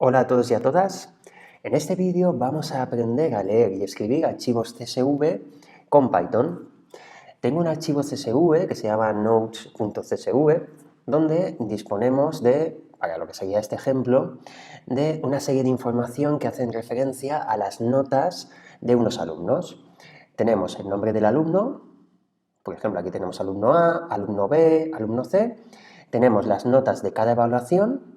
Hola a todos y a todas. En este vídeo vamos a aprender a leer y escribir archivos CSV con Python. Tengo un archivo CSV que se llama notes.csv, donde disponemos de, para lo que sería este ejemplo, de una serie de información que hacen referencia a las notas de unos alumnos. Tenemos el nombre del alumno, por ejemplo, aquí tenemos alumno A, alumno B, alumno C. Tenemos las notas de cada evaluación.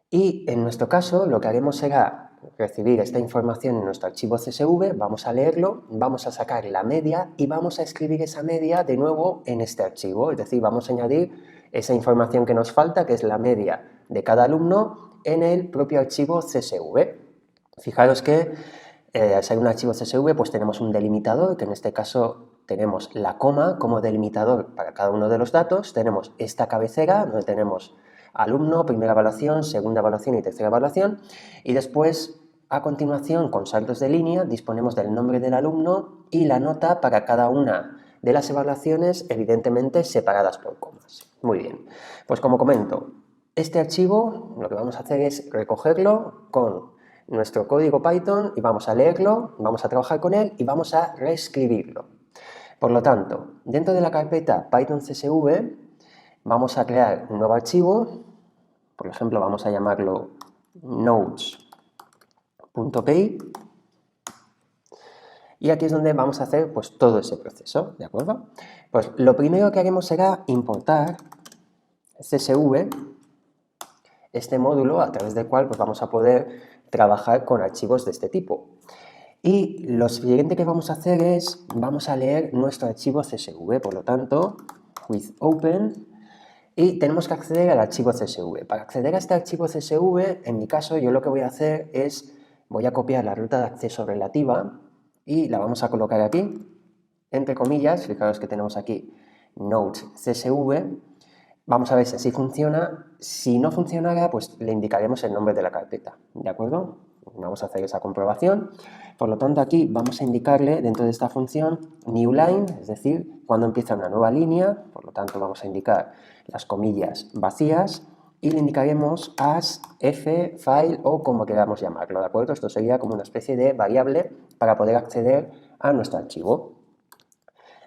Y en nuestro caso lo que haremos será recibir esta información en nuestro archivo CSV, vamos a leerlo, vamos a sacar la media y vamos a escribir esa media de nuevo en este archivo. Es decir, vamos a añadir esa información que nos falta, que es la media de cada alumno, en el propio archivo CSV. Fijaros que al ser un archivo CSV pues tenemos un delimitador, que en este caso tenemos la coma como delimitador para cada uno de los datos, tenemos esta cabecera donde tenemos alumno, primera evaluación, segunda evaluación y tercera evaluación, y después, a continuación, con saltos de línea, disponemos del nombre del alumno y la nota para cada una de las evaluaciones, evidentemente separadas por comas. Muy bien, pues como comento, este archivo lo que vamos a hacer es recogerlo con nuestro código Python y vamos a leerlo, vamos a trabajar con él y vamos a reescribirlo. Por lo tanto, dentro de la carpeta Python CSV vamos a crear un nuevo archivo, por ejemplo vamos a llamarlo notes.py y aquí es donde vamos a hacer pues todo ese proceso, ¿de acuerdo? Pues lo primero que haremos será importar CSV, este módulo a través del cual pues vamos a poder trabajar con archivos de este tipo. Y lo siguiente que vamos a hacer es, vamos a leer nuestro archivo CSV, por lo tanto, with open, y tenemos que acceder al archivo CSV. Para acceder a este archivo CSV, en mi caso, yo lo que voy a hacer es, voy a copiar la ruta de acceso relativa y la vamos a colocar aquí, entre comillas, fijaros que tenemos aquí notes CSV. Vamos a ver si así funciona. Si no funcionara, pues le indicaremos el nombre de la carpeta, ¿de acuerdo? Vamos a hacer esa comprobación. Por lo tanto, aquí vamos a indicarle dentro de esta función new line, es decir, cuando empieza una nueva línea. Por lo tanto, vamos a indicar las comillas vacías y le indicaremos as f file o como queramos llamarlo, ¿de acuerdo? Esto sería como una especie de variable para poder acceder a nuestro archivo.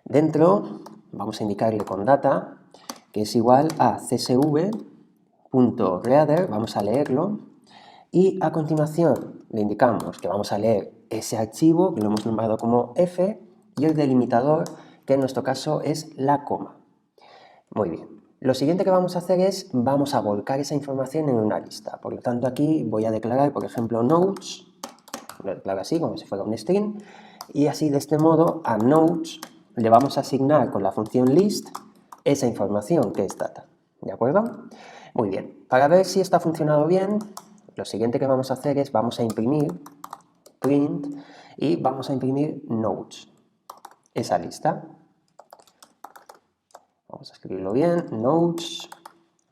Dentro vamos a indicarle con data que es igual a csv.reader, vamos a leerlo, y a continuación le indicamos que vamos a leer ese archivo, que lo hemos nombrado como f, y el delimitador, que en nuestro caso es la coma. Muy bien. Lo siguiente que vamos a hacer es, vamos a volcar esa información en una lista. Por lo tanto, aquí voy a declarar, por ejemplo, notes, lo declaro así, como si fuera un string, y así de este modo a notes le vamos a asignar con la función list esa información que es data, ¿de acuerdo? Muy bien, para ver si esto ha funcionado bien, lo siguiente que vamos a hacer es, vamos a imprimir print y vamos a imprimir notes, esa lista. Vamos a escribirlo bien, notes,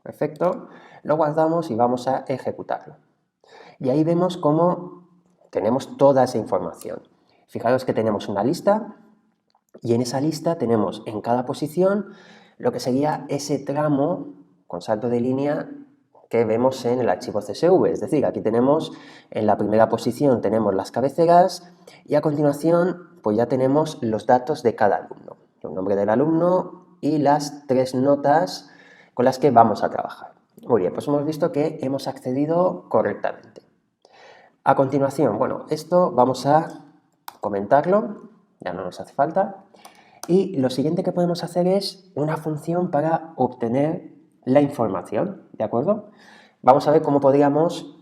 perfecto, lo guardamos y vamos a ejecutarlo. Y ahí vemos cómo tenemos toda esa información. Fijaros que tenemos una lista y en esa lista tenemos en cada posición lo que sería ese tramo con salto de línea que vemos en el archivo CSV. Es decir, aquí tenemos en la primera posición tenemos las cabeceras y a continuación pues ya tenemos los datos de cada alumno, el nombre del alumno y las 3 notas con las que vamos a trabajar. Muy bien, pues hemos visto que hemos accedido correctamente. A continuación, bueno, esto vamos a comentarlo, ya no nos hace falta. Y lo siguiente que podemos hacer es una función para obtener la información, ¿de acuerdo? Vamos a ver cómo podríamos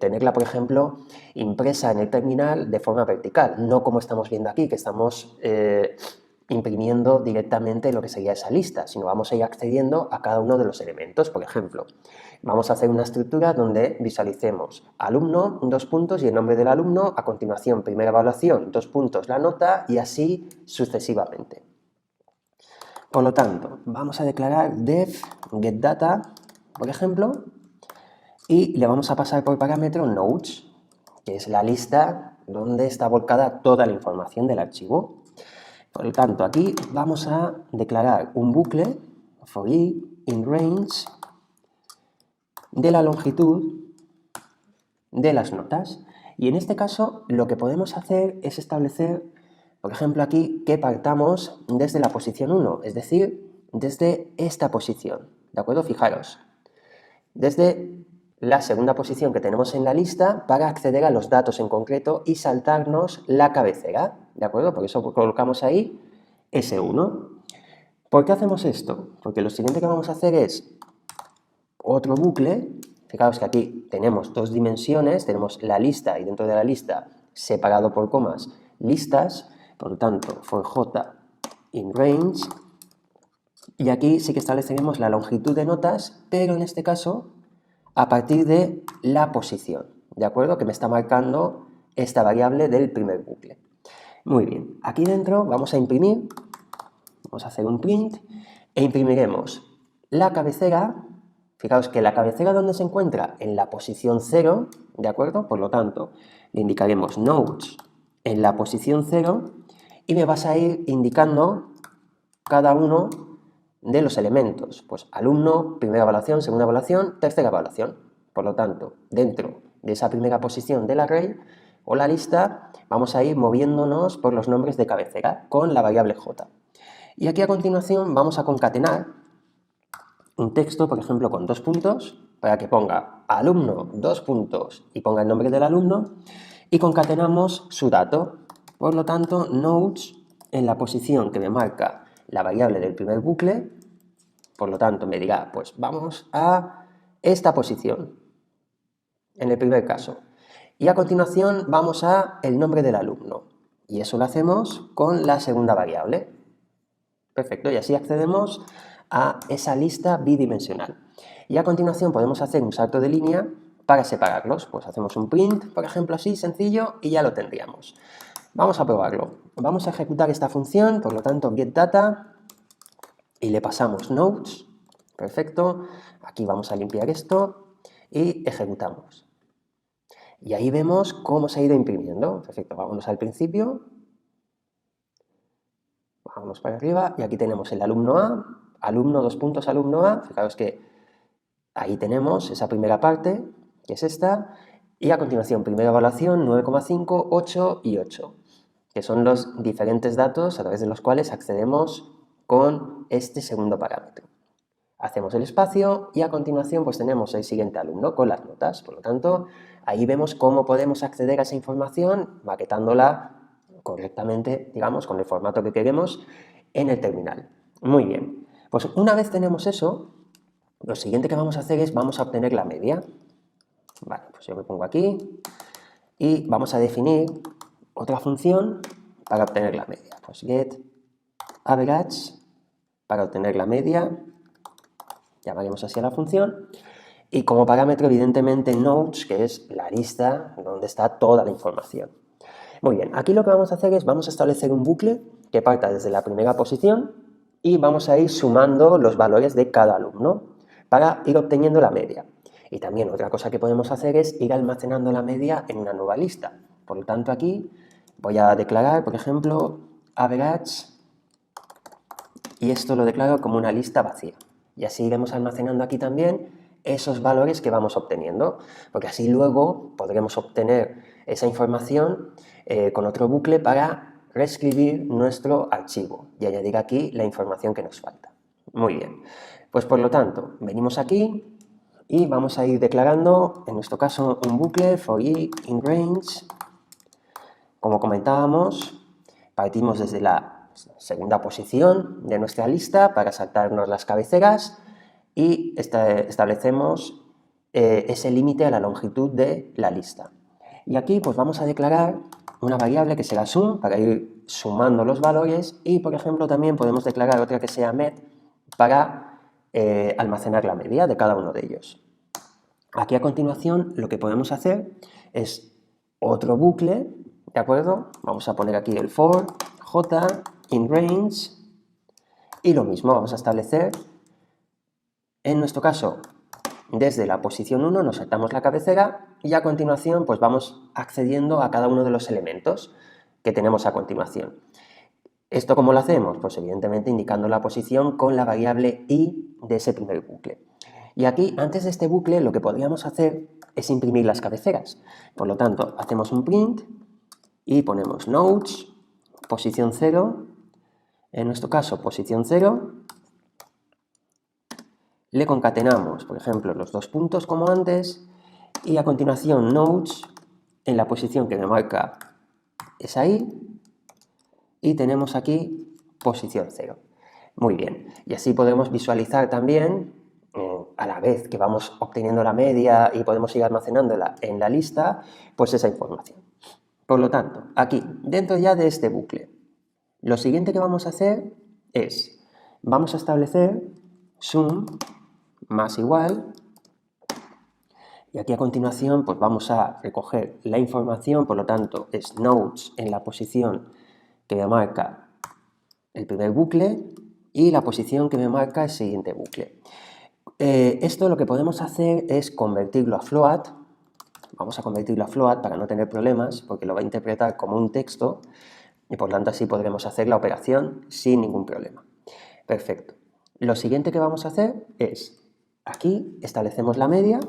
tenerla, por ejemplo, impresa en el terminal de forma vertical, no como estamos viendo aquí, que estamos imprimiendo directamente lo que sería esa lista, sino vamos a ir accediendo a cada uno de los elementos. Por ejemplo, vamos a hacer una estructura donde visualicemos alumno, 2 puntos y el nombre del alumno, a continuación primera evaluación, 2 puntos la nota y así sucesivamente. Por lo tanto, vamos a declarar def getData, por ejemplo, y le vamos a pasar por parámetro notes, que es la lista donde está volcada toda la información del archivo. Por lo tanto, aquí vamos a declarar un bucle for i in range de la longitud de las notas. Y en este caso lo que podemos hacer es establecer, por ejemplo aquí, que partamos desde la posición 1, es decir, desde esta posición, ¿de acuerdo? Fijaros, desde la segunda posición que tenemos en la lista para acceder a los datos en concreto y saltarnos la cabecera, ¿de acuerdo? Por eso colocamos ahí S1. ¿Por qué hacemos esto? Porque lo siguiente que vamos a hacer es otro bucle. Fijaos que aquí tenemos dos dimensiones, tenemos la lista y dentro de la lista, separado por comas, listas, por lo tanto, for j in range, y aquí sí que estableceremos la longitud de notas, pero en este caso a partir de la posición, ¿de acuerdo? Que me está marcando esta variable del primer bucle. Muy bien, aquí dentro vamos a imprimir, vamos a hacer un print e imprimiremos la cabecera. Fijaos que la cabecera donde se encuentra en la posición 0, ¿de acuerdo? Por lo tanto, le indicaremos notes en la posición 0 y me vas a ir indicando cada uno de los elementos. Pues alumno, primera evaluación, segunda evaluación, tercera evaluación. Por lo tanto, dentro de esa primera posición del array o la lista, vamos a ir moviéndonos por los nombres de cabecera con la variable j. Y aquí a continuación vamos a concatenar un texto, por ejemplo, con 2 puntos, para que ponga alumno, 2 puntos y ponga el nombre del alumno, y concatenamos su dato. Por lo tanto, notes en la posición que me marca la variable del primer bucle, por lo tanto me dirá, pues vamos a esta posición, en el primer caso. Y a continuación vamos a el nombre del alumno, y eso lo hacemos con la segunda variable. Perfecto, y así accedemos a esa lista bidimensional. Y a continuación podemos hacer un salto de línea para separarlos. Pues hacemos un print, por ejemplo, así, sencillo, y ya lo tendríamos. Vamos a probarlo. Vamos a ejecutar esta función, por lo tanto, getData, y le pasamos notes. Perfecto. Aquí vamos a limpiar esto y ejecutamos. Y ahí vemos cómo se ha ido imprimiendo. Perfecto, vámonos al principio. Vamos para arriba y aquí tenemos el alumno A, alumno, 2 puntos, alumno A. Fijaros que ahí tenemos esa primera parte, que es esta, y a continuación, primera evaluación, 9,5, 8 y 8, que son los diferentes datos a través de los cuales accedemos con este segundo parámetro. Hacemos el espacio y a continuación pues tenemos el siguiente alumno con las notas. Por lo tanto, ahí vemos cómo podemos acceder a esa información maquetándola correctamente, digamos, con el formato que queremos en el terminal. Muy bien. Pues una vez tenemos eso, lo siguiente que vamos a hacer es vamos a obtener la media. Vale, pues yo me pongo aquí y vamos a definir otra función para obtener la media. Pues getAverage para obtener la media. Llamaremos así a la función. Y como parámetro, evidentemente, notes, que es la lista donde está toda la información. Muy bien, aquí lo que vamos a hacer es vamos a establecer un bucle que parta desde la primera posición y vamos a ir sumando los valores de cada alumno para ir obteniendo la media. Y también otra cosa que podemos hacer es ir almacenando la media en una nueva lista. Por lo tanto, aquí voy a declarar, por ejemplo, average, y esto lo declaro como una lista vacía. Y así iremos almacenando aquí también esos valores que vamos obteniendo, porque así luego podremos obtener esa información con otro bucle para reescribir nuestro archivo y añadir aquí la información que nos falta. Muy bien, pues por lo tanto, venimos aquí y vamos a ir declarando, en nuestro caso, un bucle for i in range. Como comentábamos, partimos desde la segunda posición de nuestra lista para saltarnos las cabeceras y establecemos ese límite a la longitud de la lista. Y aquí pues vamos a declarar una variable que será sum para ir sumando los valores y, por ejemplo, también podemos declarar otra que sea med para almacenar la media de cada uno de ellos. Aquí a continuación lo que podemos hacer es otro bucle, ¿de acuerdo? Vamos a poner aquí el for j in range y lo mismo, vamos a establecer, en nuestro caso, desde la posición 1 nos saltamos la cabecera y a continuación pues vamos accediendo a cada uno de los elementos que tenemos a continuación. ¿Esto cómo lo hacemos? Pues evidentemente indicando la posición con la variable i de ese primer bucle. Y aquí, antes de este bucle, lo que podríamos hacer es imprimir las cabeceras. Por lo tanto, hacemos un print y ponemos notes, posición 0, en nuestro caso, posición 0, le concatenamos, por ejemplo, los dos puntos como antes, y a continuación notes en la posición que me marca es ahí, y tenemos aquí posición 0. Muy bien, y así podemos visualizar también, a la vez que vamos obteniendo la media y podemos ir almacenándola en la lista, pues esa información. Por lo tanto, aquí, dentro ya de este bucle, lo siguiente que vamos a hacer es, vamos a establecer sum más igual, y aquí a continuación pues vamos a recoger la información, por lo tanto es nodes en la posición que me marca el primer bucle y la posición que me marca el siguiente bucle. Esto lo que podemos hacer es convertirlo a float. Vamos a convertirlo a float para no tener problemas, porque lo va a interpretar como un texto y por lo tanto así podremos hacer la operación sin ningún problema. Perfecto. Lo siguiente que vamos a hacer es, aquí establecemos la media,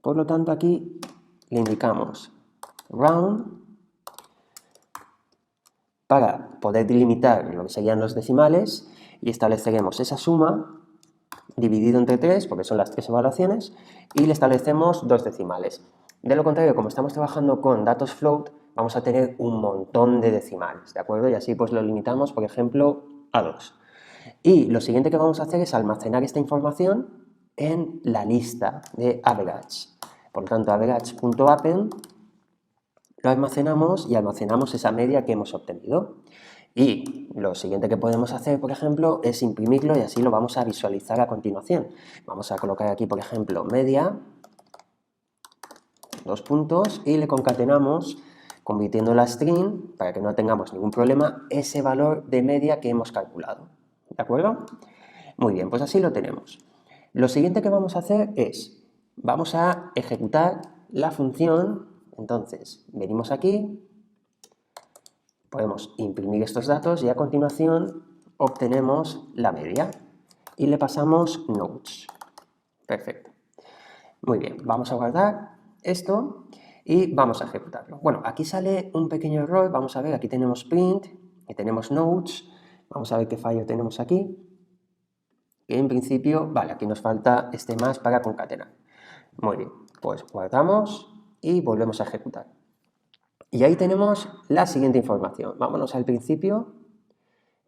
por lo tanto aquí le indicamos round para poder delimitar lo que serían los decimales y estableceremos esa suma dividido entre 3, porque son las 3 evaluaciones, y le establecemos 2 decimales. De lo contrario, como estamos trabajando con datos float, vamos a tener un montón de decimales, ¿de acuerdo? Y así pues lo limitamos, por ejemplo, a 2. Y lo siguiente que vamos a hacer es almacenar esta información en la lista de average. Por lo tanto, average.append lo almacenamos y almacenamos esa media que hemos obtenido. Y lo siguiente que podemos hacer, por ejemplo, es imprimirlo y así lo vamos a visualizar a continuación. Vamos a colocar aquí, por ejemplo, media, dos puntos, y le concatenamos, convirtiendo la string, para que no tengamos ningún problema, ese valor de media que hemos calculado. ¿De acuerdo? Muy bien, pues así lo tenemos. Lo siguiente que vamos a hacer es, vamos a ejecutar la función. Entonces, venimos aquí, podemos imprimir estos datos y a continuación obtenemos la media y le pasamos notes. Perfecto. Muy bien, vamos a guardar esto y vamos a ejecutarlo. Bueno, aquí sale un pequeño error, vamos a ver, aquí tenemos print y tenemos notes, vamos a ver qué fallo tenemos aquí. Que en principio, vale, aquí nos falta este más para concatenar. Muy bien, pues guardamos y volvemos a ejecutar. Y ahí tenemos la siguiente información. Vámonos al principio.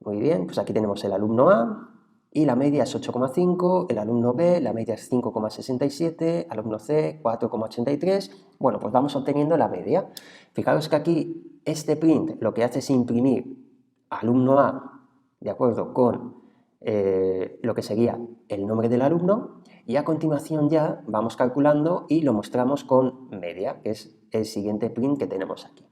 Muy bien, pues aquí tenemos el alumno A y la media es 8,5, el alumno B, la media es 5,67, alumno C, 4,83. Bueno, pues vamos obteniendo la media. Fijaros que aquí este print lo que hace es imprimir alumno A, de acuerdo con lo que sería el nombre del alumno, y a continuación ya vamos calculando y lo mostramos con media, que es el siguiente print que tenemos aquí.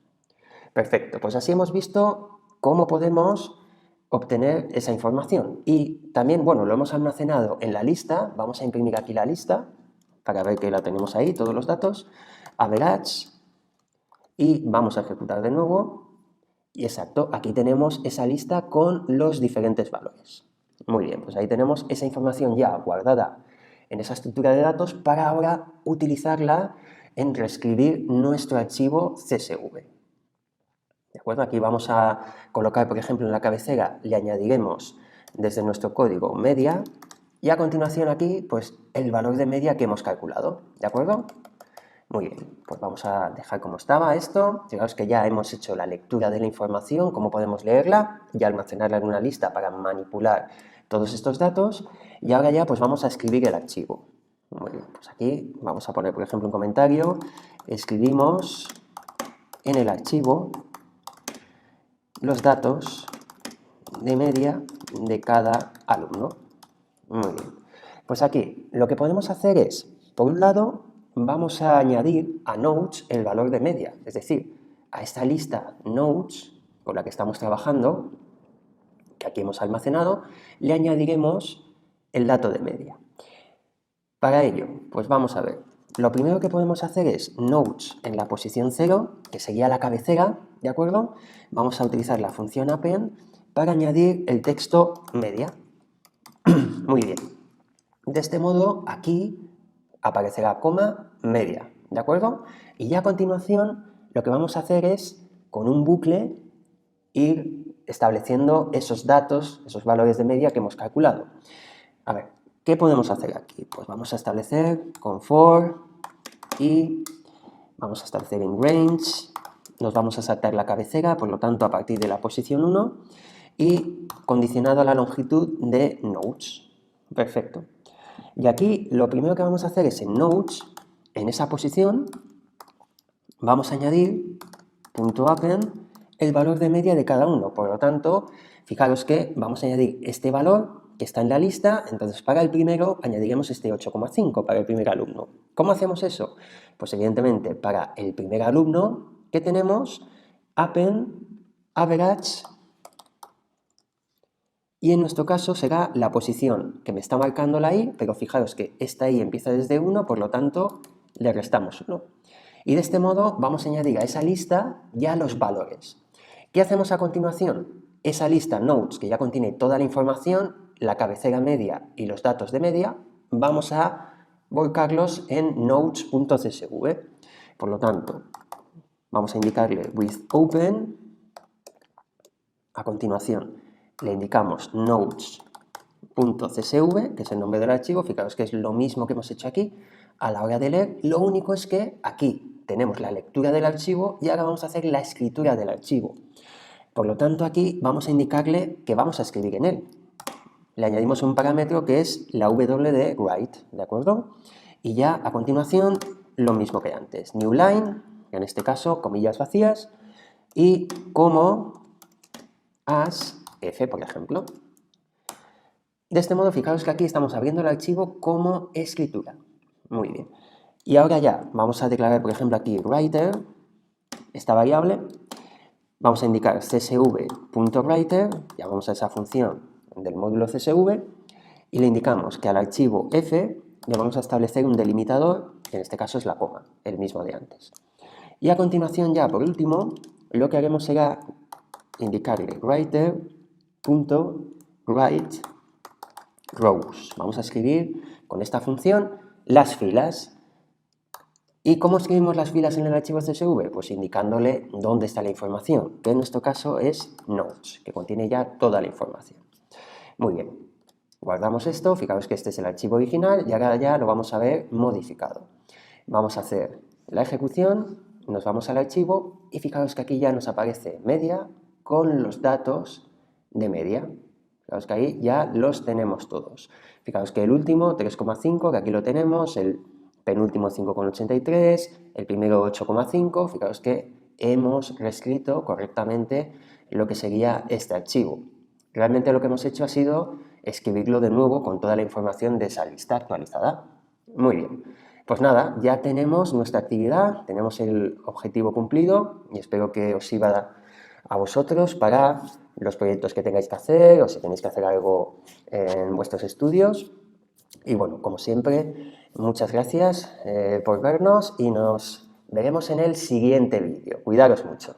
Perfecto, pues así hemos visto cómo podemos obtener esa información. Y también, bueno, lo hemos almacenado en la lista. Vamos a imprimir aquí la lista para ver que la tenemos ahí, todos los datos. Average. Y vamos a ejecutar de nuevo. Y exacto, aquí tenemos esa lista con los diferentes valores. Muy bien, pues ahí tenemos esa información ya guardada en esa estructura de datos para ahora utilizarla en reescribir nuestro archivo CSV. ¿De acuerdo? Aquí vamos a colocar, por ejemplo, en la cabecera le añadiremos desde nuestro código media y a continuación aquí, pues el valor de media que hemos calculado. ¿De acuerdo? Muy bien, pues vamos a dejar como estaba esto. Fijaos que ya hemos hecho la lectura de la información, cómo podemos leerla y almacenarla en una lista para manipular todos estos datos. Y ahora ya pues vamos a escribir el archivo. Muy bien, pues aquí vamos a poner, por ejemplo, un comentario. Escribimos en el archivo los datos de media de cada alumno. Muy bien. Pues aquí lo que podemos hacer es, por un lado, vamos a añadir a notes el valor de media, es decir, a esta lista notes con la que estamos trabajando, que aquí hemos almacenado, le añadiremos el dato de media. Para ello, pues vamos a ver. Lo primero que podemos hacer es notes en la posición 0, que sería la cabecera, ¿de acuerdo? Vamos a utilizar la función append para añadir el texto media. Muy bien. De este modo, aquí aparecerá coma media, ¿de acuerdo? Y ya a continuación, lo que vamos a hacer es, con un bucle, ir estableciendo esos datos, esos valores de media que hemos calculado. A ver, ¿qué podemos hacer aquí? Pues vamos a establecer con for y vamos a establecer en range, nos vamos a saltar la cabecera, por lo tanto a partir de la posición 1 y condicionado a la longitud de nodes. Perfecto. Y aquí lo primero que vamos a hacer es en nodes, en esa posición, vamos a añadir .append el valor de media de cada uno. Por lo tanto, fijaros que vamos a añadir este valor que está en la lista, entonces para el primero añadiremos este 8,5 para el primer alumno. ¿Cómo hacemos eso? Pues evidentemente para el primer alumno que tenemos, append average, y en nuestro caso será la posición que me está marcando la i, pero fijaros que esta i empieza desde 1, por lo tanto le restamos 1. Y de este modo vamos a añadir a esa lista ya los valores. ¿Qué hacemos a continuación? Esa lista nodes que ya contiene toda la información, la cabecera media y los datos de media, vamos a volcarlos en nodes.csv. Por lo tanto, vamos a indicarle with open. A continuación, le indicamos nodes.csv, que es el nombre del archivo. Fijaros que es lo mismo que hemos hecho aquí. A la hora de leer, lo único es que aquí tenemos la lectura del archivo y ahora vamos a hacer la escritura del archivo. Por lo tanto, aquí vamos a indicarle que vamos a escribir en él. Le añadimos un parámetro que es la w de write, ¿de acuerdo? Y ya a continuación, lo mismo que antes. New line, en este caso, comillas vacías, y como as f, por ejemplo. De este modo, fijaros que aquí estamos abriendo el archivo como escritura. Muy bien. Y ahora ya vamos a declarar, por ejemplo, aquí writer, esta variable. Vamos a indicar csv.writer, llamamos a esa función del módulo csv, y le indicamos que al archivo f le vamos a establecer un delimitador, que en este caso es la coma, el mismo de antes. Y a continuación, ya por último, lo que haremos será indicarle writer.write rows. Vamos a escribir con esta función las filas. ¿Y cómo escribimos las filas en el archivo CSV? Pues indicándole dónde está la información, que en nuestro caso es nodes, que contiene ya toda la información. Muy bien, guardamos esto, fijaos que este es el archivo original y ahora ya lo vamos a ver modificado. Vamos a hacer la ejecución, nos vamos al archivo y fijaos que aquí ya nos aparece media con los datos de media. Fijaos que ahí ya los tenemos todos. Fijaos que el último, 3,5, que aquí lo tenemos, el penúltimo 5,83, el primero 8,5, fijaos que hemos reescrito correctamente lo que sería este archivo. Realmente lo que hemos hecho ha sido escribirlo de nuevo con toda la información de esa lista actualizada. Muy bien, pues nada, ya tenemos nuestra actividad, tenemos el objetivo cumplido y espero que os sirva a vosotros para los proyectos que tengáis que hacer o si tenéis que hacer algo en vuestros estudios. Y bueno, como siempre, muchas gracias por vernos y nos veremos en el siguiente vídeo. Cuidaros mucho.